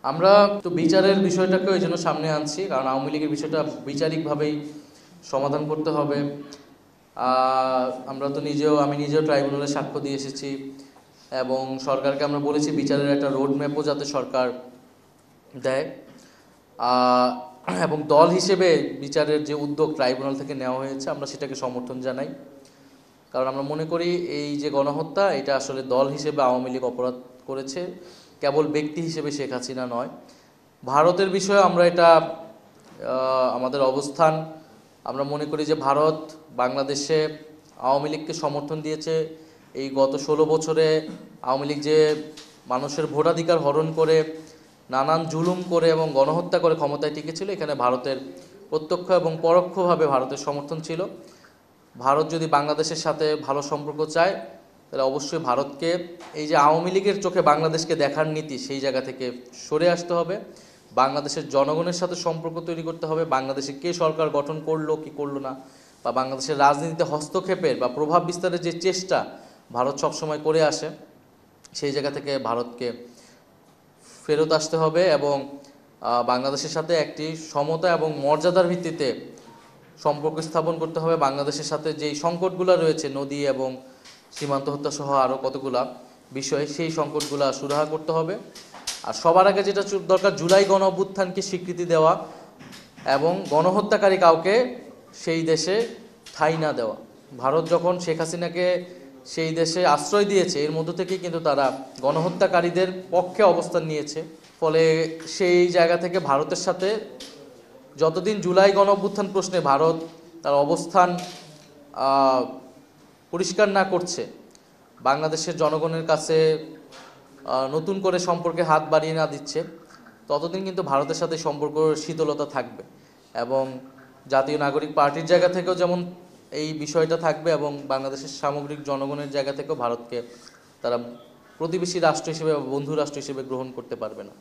আমরা তো বিচারের বিষয়টাকে ওই জন্য সামনে আনছি, কারণ আওয়ামী লীগের বিষয়টা বিচারিকভাবেই সমাধান করতে হবে। আমরা তো আমি নিজেও ট্রাইব্যুনালে সাক্ষ্য দিয়ে এসেছি এবং সরকারকে আমরা বলেছি বিচারের একটা রোড ম্যাপও যাতে সরকার দেয়, এবং দল হিসেবে বিচারের যে উদ্যোগ ট্রাইব্যুনাল থেকে নেওয়া হয়েছে আমরা সেটাকে সমর্থন জানাই। কারণ আমরা মনে করি এই যে গণহত্যা, এটা আসলে দল হিসেবে আওয়ামী লীগ অপরাধ করেছে, কেবল ব্যক্তি হিসেবে শেখ হাসিনা নয়। ভারতের বিষয়ে আমরা এটা আমাদের অবস্থান, আমরা মনে করি যে ভারত বাংলাদেশে আওয়ামী লীগকে সমর্থন দিয়েছে। এই গত 16 বছরে আওয়ামী লীগ যে মানুষের ভোটাধিকার হরণ করে, নানান জুলুম করে এবং গণহত্যা করে ক্ষমতায় টিকেছিল, এখানে ভারতের প্রত্যক্ষ এবং পরোক্ষভাবে ভারতের সমর্থন ছিল। ভারত যদি বাংলাদেশের সাথে ভালো সম্পর্ক চায় তাহলে অবশ্যই ভারতকে এই যে আওয়ামী লীগের চোখে বাংলাদেশকে দেখার নীতি, সেই জায়গা থেকে সরে আসতে হবে। বাংলাদেশের জনগণের সাথে সম্পর্ক তৈরি করতে হবে। বাংলাদেশে কে সরকার গঠন করলো কি করলো না, বা বাংলাদেশের রাজনীতিতে হস্তক্ষেপের বা প্রভাব বিস্তারের যে চেষ্টা ভারত সবসময় করে আসে, সেই জায়গা থেকে ভারতকে ফেরত আসতে হবে এবং বাংলাদেশের সাথে একটি সমতা এবং মর্যাদার ভিত্তিতে সম্পর্ক স্থাপন করতে হবে। বাংলাদেশের সাথে যেই সংকটগুলো রয়েছে, নদী এবং সীমান্ত হত্যা সহ আরও কতগুলা বিষয়, সেই সংকটগুলো সুরাহা করতে হবে। আর সবার আগে যেটা দরকার, জুলাই গণ অভ্যুত্থানকে স্বীকৃতি দেওয়া এবং গণহত্যাকারী কাউকে সেই দেশে ঠাঁই না দেওয়া। ভারত যখন শেখ হাসিনাকে সেই দেশে আশ্রয় দিয়েছে, এর মধ্য থেকেই কিন্তু তারা গণহত্যাকারীদের পক্ষে অবস্থান নিয়েছে। ফলে সেই জায়গা থেকে ভারতের সাথে যতদিন জুলাই গণ অভ্যুত্থান প্রশ্নে ভারত তার অবস্থান পরিষ্কার না করছে, বাংলাদেশের জনগণের কাছে নতুন করে সম্পর্কে হাত বাড়িয়ে না দিচ্ছে, ততদিন কিন্তু ভারতের সাথে সম্পর্ক শীতলতা থাকবে। এবং জাতীয় নাগরিক পার্টির জায়গা থেকেও যেমন এই বিষয়টা থাকবে, এবং বাংলাদেশের সামগ্রিক জনগণের জায়গা থেকেও ভারতকে তারা প্রতিবেশী রাষ্ট্র হিসেবে বা বন্ধু রাষ্ট্র হিসেবে গ্রহণ করতে পারবে না।